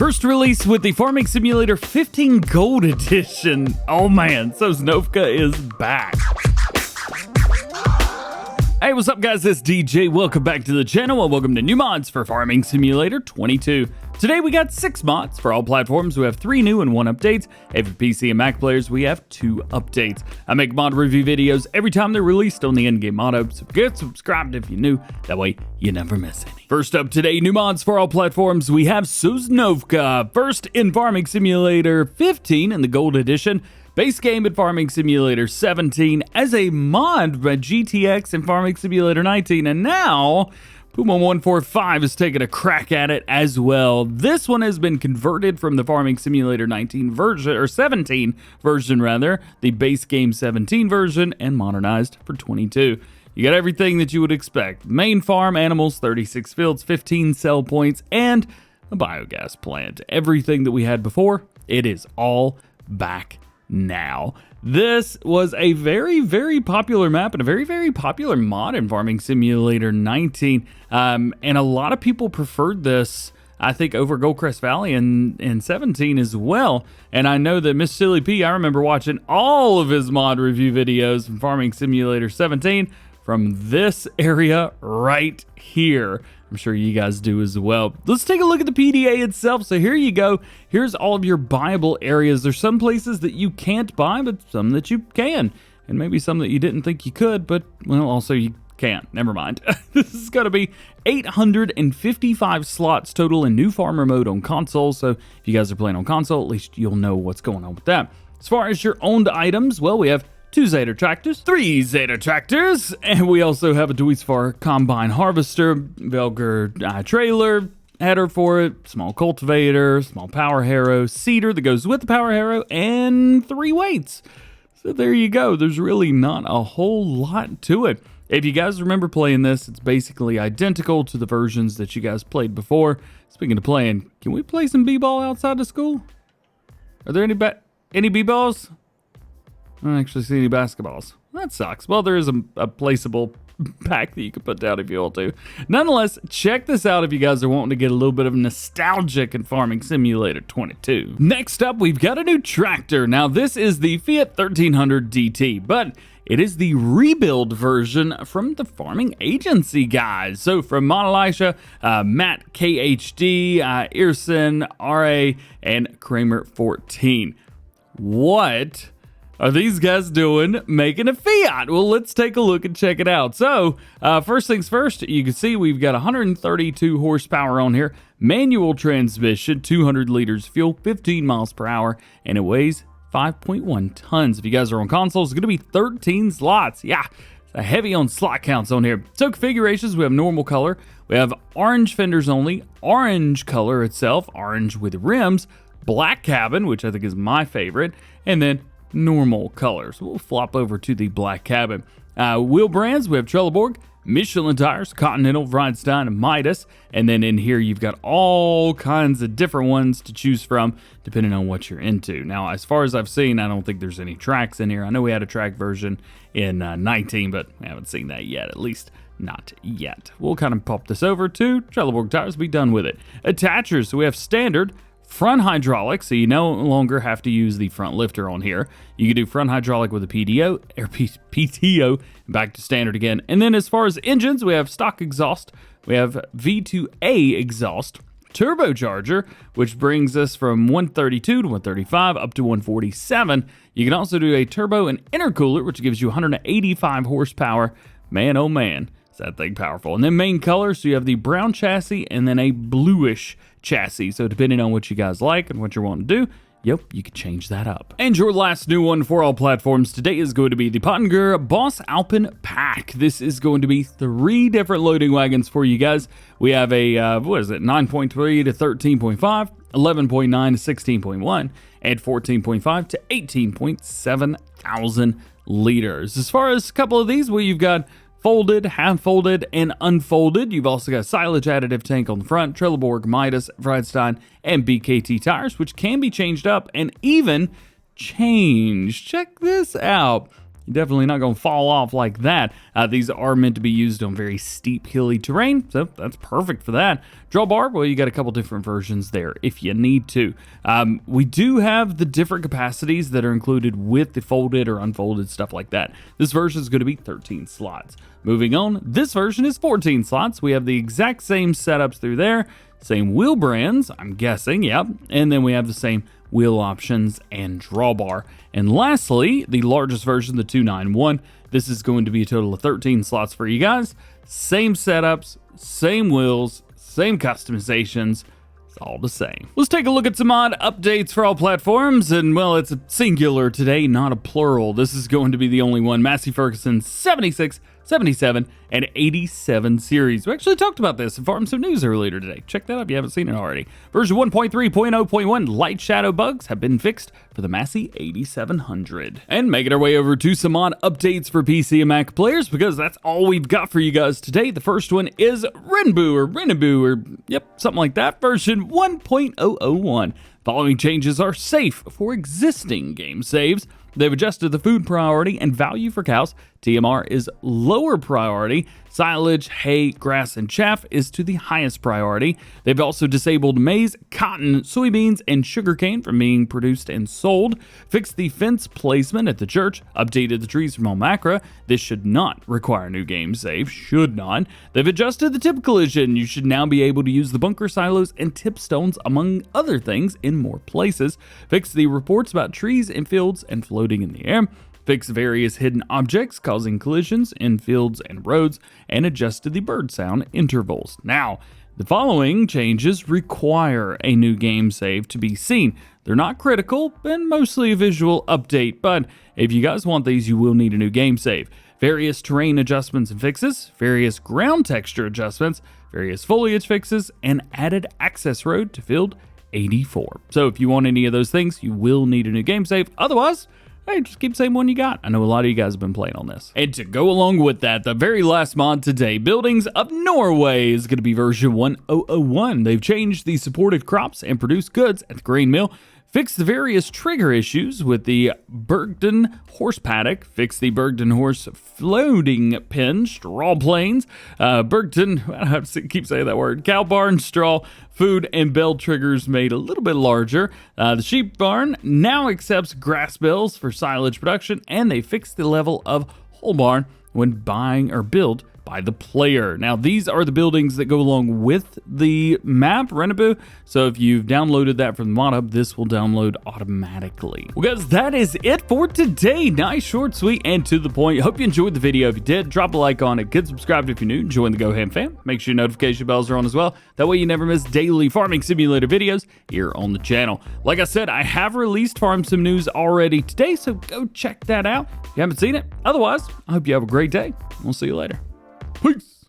First release with the Farming Simulator 15 Gold Edition. Oh man, Sosnovka is back. Hey, what's up guys, it's DJ. Welcome back to the channel and welcome to new mods for Farming Simulator 22. Today we got 6 mods for all platforms. We have 3 new and 1 updates. And for PC and Mac players, we have 2 updates. I make mod review videos every time they're released on the in-game mod hub, so get subscribed if you're new. That way you never miss any. First up today, new mods for all platforms. We have Sosnovka. First in Farming Simulator 15 in the Gold Edition. Base game in Farming Simulator 17 as a mod by GTX in Farming Simulator 19, and now Puma145 is taking a crack at it as well. This one has been converted from the Farming Simulator 19 version, or 17 version rather, the base game 17 version, and modernized for 22. You got everything that you would expect. Main farm, animals, 36 fields, 15 sell points, and a biogas plant. Everything that we had before, it is all back now. This was a very popular map and a very popular mod in Farming Simulator 19, and a lot of people preferred this, I think, over Goldcrest Valley in 17 as well. And I know that Miss Silly P, I remember watching all of his mod review videos in Farming Simulator 17 from this area right here. I'm sure you guys do as well. Let's take a look at the PDA itself. So here you go. Here's all of your buyable areas. There's some places that you can't buy, but some that you can. And maybe some that you didn't think you could, but, well, also you can't. Never mind. This is going to be 855 slots total in new farmer mode on console. So if you guys are playing on console, at least you'll know what's going on with that. As far as your owned items, well, we have 2 Zeta tractors, 3 Zeta tractors, and we also have a Duisfar combine harvester, Velger trailer, header for it, small cultivator, small power harrow, seeder that goes with the power harrow, and 3 weights. So there you go. There's really not a whole lot to it. If you guys remember playing this, it's basically identical to the versions that you guys played before. Speaking of playing, can we play some b-ball outside of school? Are there any b-balls? I don't actually see any basketballs. That sucks. Well, there is a placeable pack that you can put down if you want to. Nonetheless, check this out if you guys are wanting to get a little bit of nostalgic in Farming Simulator 22. Next up, we've got a new tractor. Now, this is the Fiat 1300 DT, but it is the rebuild version from the Farming Agency guys. So from Elisha, Matt KHD, Earson, RA, and Kramer 14. What are these guys doing making a Fiat? Well, let's take a look and check it out. So, first things first, you can see we've got 132 horsepower on here, manual transmission, 200 liters fuel, 15 miles per hour, and it weighs 5.1 tons. If you guys are on console, it's going to be 13 slots. Yeah, it's heavy on slot counts on here. So, configurations, we have normal color, we have orange fenders only, orange color itself, orange with rims, black cabin, which I think is my favorite, and then normal colors. We'll flop over to the black cabin. Wheel brands, we have Trelleborg, Michelin tires, Continental, Vredstein, and Midas. And then in here, you've got all kinds of different ones to choose from, depending on what you're into. Now, as far as I've seen, I don't think there's any tracks in here. I know we had a track version in 19, but we haven't seen that yet, at least not yet. We'll kind of pop this over to Trelleborg tires, be done with it. Attachers, so we have standard, front hydraulic, so you no longer have to use the front lifter on here. You can do front hydraulic with a PTO, back to standard again. And then as far as engines, we have stock exhaust, we have V2A exhaust, turbocharger, which brings us from 132 to 135 up to 147. You can also do a turbo and intercooler, which gives you 185 horsepower. Man, oh man, is that thing powerful. And then main color, so you have the brown chassis and then a bluish chassis. So depending on what you guys like and what you're wanting to do, yep, you can change that up. And your last new one for all platforms today is going to be the Pöttinger BossAlpin pack. This is going to be 3 different loading wagons for you guys. We have a, 9.3 to 13.5, 11.9 to 16.1, and 14.5 to 18.7 thousand liters. As far as a couple of these, well, you've got folded, half-folded, and unfolded. You've also got silage additive tank on the front, Trelleborg, Midas, Vredstein, and BKT tires, which can be changed up and even changed. Check this out. you're definitely not going to fall off like that. These are meant to be used on very steep, hilly terrain, so that's perfect for that. Drawbar, well, you got a couple different versions there if you need to. We do have the different capacities that are included with the folded or unfolded stuff like that. This version is going to be 13 slots. Moving on, this version is 14 slots. We have the exact same setups through there, same wheel brands, I'm guessing, yep. And then we have the same wheel options and drawbar. And lastly, the largest version, the 291. This is going to be a total of 13 slots for you guys. Same setups, same wheels, same customizations. It's all the same. Let's take a look at some mod updates for all platforms. And well, it's a singular today, not a plural. This is going to be the only one. Massey Ferguson's 76, 77, and 87 series. We actually talked about this in Farm Sim News earlier today. Check that out if you haven't seen it already. Version 1.3.0.1 light shadow bugs have been fixed for the Massey 8700. And making our way over to some mod updates for PC and Mac players, because that's all we've got for you guys today. The first one is Rennebu, or yep, something like that. Version 1.001. Following changes are safe for existing game saves. They've adjusted the food priority and value for cows. TMR is lower priority. Silage, hay, grass, and chaff is to the highest priority. They've also disabled maize, cotton, soybeans, and sugarcane from being produced and sold. Fixed the fence placement at the church. Updated the trees from all macro. This should not require a new game save. Should not. They've adjusted the tip collision. You should now be able to use the bunker silos and tip stones, among other things, in more places. Fixed the reports about trees and fields and floating in the air. Fix various hidden objects causing collisions in fields and roads, and adjusted the bird sound intervals. Now, the following changes require a new game save to be seen. They're not critical and mostly a visual update, but if you guys want these, you will need a new game save. Various terrain adjustments and fixes, various ground texture adjustments, various foliage fixes, and added access road to field 84. So if you want any of those things, you will need a new game save. Otherwise, hey, just keep the same one you got. I know a lot of you guys have been playing on this. And to go along with that, the very last mod today, Buildings of Norway, is going to be version 1001. They've changed the supported crops and produced goods at the grain mill. Fix the various trigger issues with the Bergden horse paddock. Fix the Bergden horse floating pen, straw planes. Bergden, I have to keep saying that word. Cow barn, straw, food, and bell triggers made a little bit larger. The sheep barn now accepts grass bells for silage production, and they fixed the level of whole barn when buying or build by the player. Now, these are the buildings that go along with the map, Rennebu. So if you've downloaded that from the mod hub, this will download automatically. Well, guys, that is it for today. Nice, short, sweet, and to the point. Hope you enjoyed the video. If you did, drop a like on it. Get subscribed if you're new. Join the DjGoHam fam. Make sure your notification bells are on as well. That way you never miss daily farming simulator videos here on the channel. Like I said, I have released Farm Sim News already today, so go check that out if you haven't seen it. Otherwise, I hope you have a great day. We'll see you later. Peace.